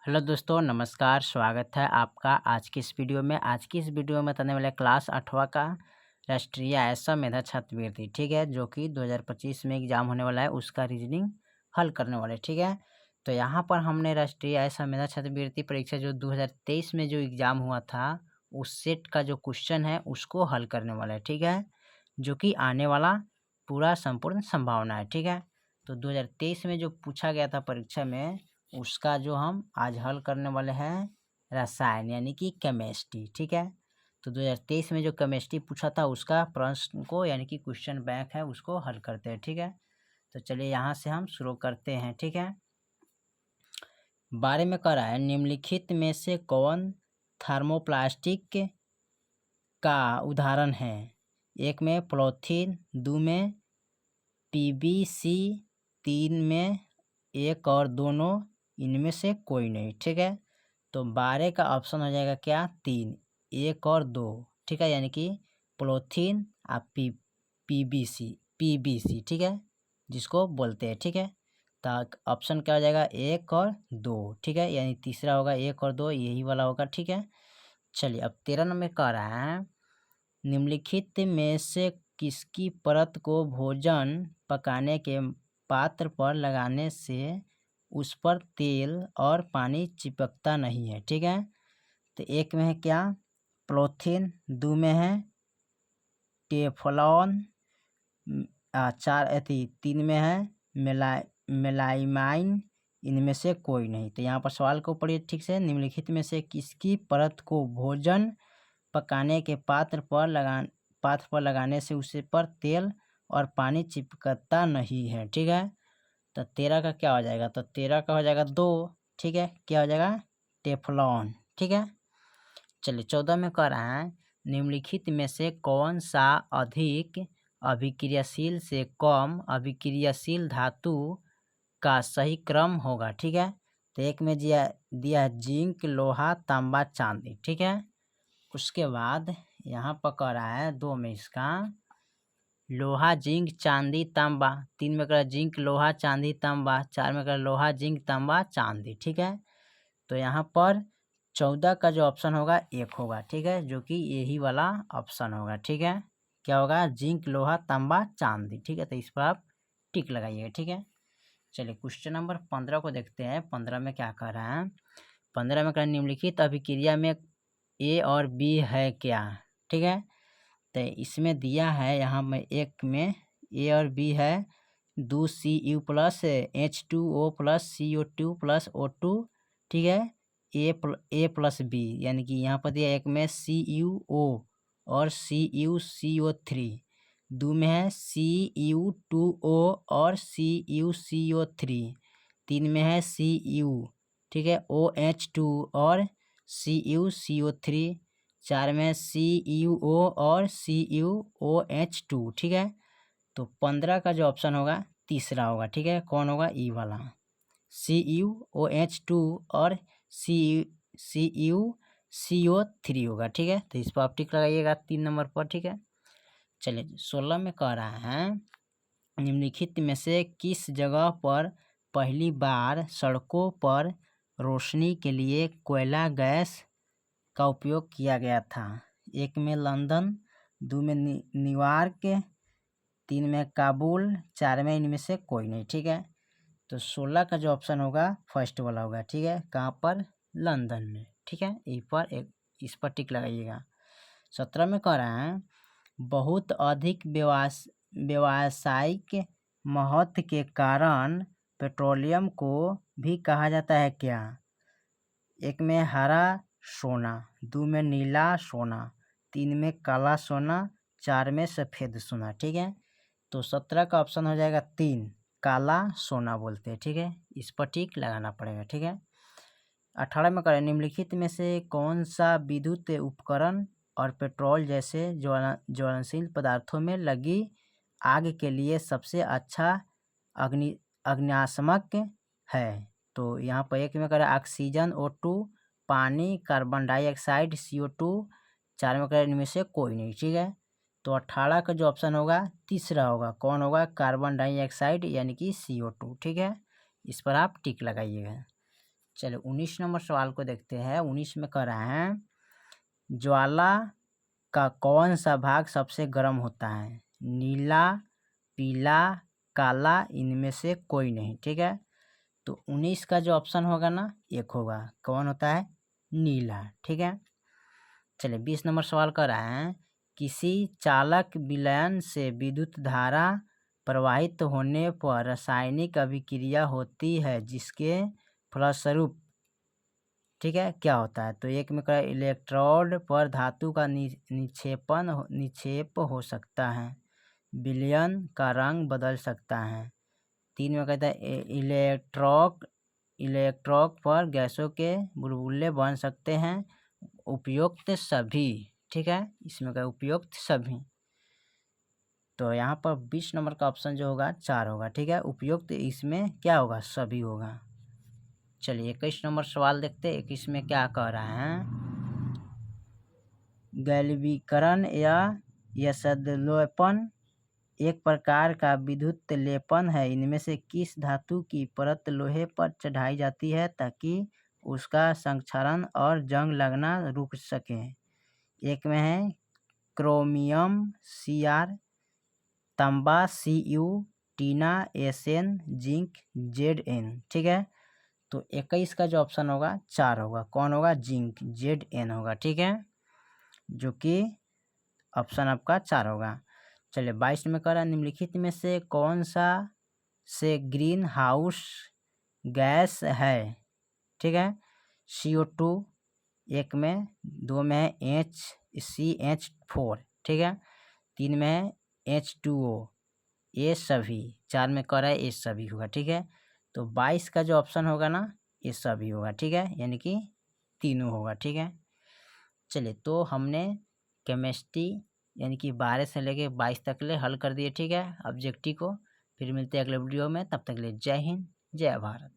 Hello दोस्तों, नमस्कार। स्वागत है आपका आज की इस वीडियो में। आज की इस वीडियो में बताने वाले क्लास 8वां का राष्ट्रीय ऐसा मेधा छात्रवृत्ति, ठीक है, जो कि 2025 में एग्जाम होने वाला है, उसका रीजनिंग हल करने वाले, ठीक है। तो यहाँ पर हमने राष्ट्रीय ऐसा मेधा छात्रवृत्ति परीक्षा जो 2023 में जो एग्जाम हुआ था, उस सेट का जो क्वेश्चन है उसको हल करने वाला है, ठीक है, जो कि आने वाला पूरा संपूर्ण संभावना है, ठीक है। तो 2023 में जो पूछा गया था परीक्षा में, उसका जो हम आज हल करने वाले हैं रसायन यानी कि केमिस्ट्री, ठीक है। तो 2023 में जो केमिस्ट्री पूछा था उसका प्रश्न को यानी कि क्वेश्चन बैंक है उसको हल करते हैं, ठीक है। तो चलिए यहाँ से हम शुरू करते हैं, ठीक है। बारे में कह रहा है, निम्नलिखित में से कौन थर्मोप्लास्टिक का उदाहरण है। एक में पॉलीथीन, दो में पीवीसी, तीन में एक और दोनों, इनमें से कोई नहीं, ठीक है। तो 12 का ऑप्शन हो जाएगा क्या, 3, 1 और 2, ठीक है, यानी कि पॉलीथीन और पीवीसी, ठीक है, जिसको बोलते हैं, ठीक है। तो ऑप्शन क्या हो जाएगा, 1 और 2, ठीक है, यानी तीसरा होगा 1 और 2, यही वाला होगा, ठीक है। चलिए अब 13 नंबर कह रहा है, निम्नलिखित में से किसकी परत को भोजन पकाने के पात्र पर लगाने से उस पर तेल और पानी चिपकता नहीं है, ठीक है। तो एक में है क्या, पॉलीथीन, दो में है टेफ्लॉन, तीन में है मेलाइमाइन, इनमें से कोई नहीं। तो यहाँ पर सवाल को पढ़िए ठीक से, निम्नलिखित में से किसकी परत को भोजन पकाने के पात्र पर लगाने से उसे पर तेल और पानी चिपकता नहीं है, ठीक है। तो 13 का क्या हो जाएगा, तो 13 का हो जाएगा 2, ठीक है, क्या हो जाएगा, टेफ्लॉन, ठीक है। चलिए 14 में कह रहा है, निम्नलिखित में से कौन सा अधिक अभिक्रियाशील से कम अभिक्रियाशील धातु का सही क्रम होगा, ठीक है। तो एक में दिया है जिंक, लोहा, तांबा, चांदी, ठीक है। उसके बाद यहाँ पर कह रहा है 2 में इसका लोहा, जिंक, चांदी, तांबा, 3 में कह जिंक, लोहा, चांदी, तांबा, 4 में कह लोहा, जिंक, तांबा, चांदी, ठीक है। तो यहाँ पर 14 का जो ऑप्शन होगा 1 होगा, ठीक है, जो कि यही वाला ऑप्शन होगा, ठीक है। क्या होगा, जिंक, लोहा, तांबा, चांदी, ठीक है। तो इस पर आप टिक लगाइएगा, ठीक है। चलिए क्वेश्चन नंबर 15 को देखते हैं। 15 में क्या कह रहा है, 15 में कह रहा है, निम्नलिखित अभिक्रिया में ए और बी है क्या, ठीक है। तो इसमें दिया है यहाँ में एक में ए और बी है, 2Cu plus H2O plus CO2 plus O2, ठीक है, ए प्लस बी, यानी कि यहाँ पर दिया एक में CuO और CuCO3, दो में है Cu2O और CuCO3, तीन में है Cu, ठीक है, OH2 और CuCO3, 4 में CuO और CuOH2, ठीक है। तो 15 का जो ऑप्शन होगा तीसरा होगा, ठीक है, कौन होगा, ई वाला CuOH2 और CuCO3 होगा, ठीक है। तो इस पर आप टिक लगाइएगा 3 नंबर पर, ठीक है। चलिए 16 में कह रहा है, निम्नलिखित में से किस जगह पर पहली बार सड़कों पर रोशनी के लिए कोयला गैस का उपयोग किया गया था। एक में लंदन, दो में न्यूयॉर्क, तीन में काबुल, 4 में इनमें से कोई नहीं, ठीक है। तो 16 का जो ऑप्शन होगा फर्स्ट वाला होगा, ठीक है, कहाँ पर, लंदन में, ठीक है। इस पर टिक लगाइएगा। 17 में कह रहा है, बहुत अधिक व्यावसायिक महत्व के कारण पेट्रोलियम को भी कहा जाता है क्या। एक में हरा सोना, दो में नीला सोना, तीन में काला सोना, 4 में सफ़ेद सोना, ठीक है। तो 17 का ऑप्शन हो जाएगा 3, काला सोना बोलते हैं, ठीक है, इस पर टिक लगाना पड़ेगा, ठीक है। 18 में करें, निम्नलिखित में से कौन सा विद्युत उपकरण और पेट्रोल जैसे ज्वलनशील पदार्थों में लगी आग के लिए सबसे अच्छा अग्निशामक है। तो यहाँ पर एक में करें ऑक्सीजन, O2, पानी, कार्बन डाइऑक्साइड, CO2, 4 में करें इनमें से कोई नहीं, ठीक है। तो 18 का जो ऑप्शन होगा तीसरा होगा, कौन होगा, कार्बन डाइऑक्साइड यानी कि CO2, ठीक है। इस पर आप टिक लगाइएगा। चलो 19 नंबर सवाल को देखते हैं। 19 में कह रहा है ज्वाला का कौन सा भाग सबसे गर्म होता है? नीला, पीला, काला, इनमें से कोई नहीं। ठीक है, तो 19 का जो ऑप्शन होगा ना, एक होगा। कौन होता है? नीला। ठीक है, चलिए 20 नंबर सवाल कर रहा है किसी चालक विलयन से विद्युत धारा प्रवाहित होने पर रासायनिक अभिक्रिया होती है जिसके फलस्वरूप, ठीक है, क्या होता है? तो एक में कह इलेक्ट्रोड पर धातु का निक्षेप हो सकता है, विलयन का रंग बदल सकता है। 3 में कहता है इलेक्ट्रोड पर गैसों के बुलबुले बन सकते हैं। उपयुक्त सभी, ठीक है, इसमें क्या उपयुक्त सभी। तो यहाँ पर 20 नंबर का ऑप्शन जो होगा 4 होगा। ठीक है, उपयुक्त इसमें क्या होगा? सभी होगा। चलिए 21 नंबर सवाल देखते हैं। 21 में क्या कह रहा है गैल्वीकरण या यशोलेपन एक प्रकार का विद्युत लेपन है। इनमें से किस धातु की परत लोहे पर चढ़ाई जाती है ताकि उसका संक्षारण और जंग लगना रुक सके? एक में है क्रोमियम Cr, तांबा Cu, टीना Sn, जिंक Zn। ठीक है, तो 21 का जो ऑप्शन होगा 4 होगा। कौन होगा? जिंक, Zn होगा। ठीक है, जो कि ऑप्शन आपका 4 होगा। चलिए 22 में कह रहा है निम्नलिखित में से कौन सा से ग्रीन हाउस गैस है? ठीक है, CO2 एक में, 2 में है CH4, ठीक है, 3 में है H2O, ये सभी। 4 में कह रहा है ये सभी होगा। ठीक है, तो 22 का जो ऑप्शन होगा ना, ये सभी होगा। ठीक है, यानी कि तीनों होगा। ठीक है, चलिए तो हमने केमिस्ट्री यानी कि 12 से लेके 22 तक ले हल कर दिए। ठीक है, ऑब्जेक्टिव को। फिर मिलते हैं अगले वीडियो में, तब तक के लिए जय हिंद, जय भारत।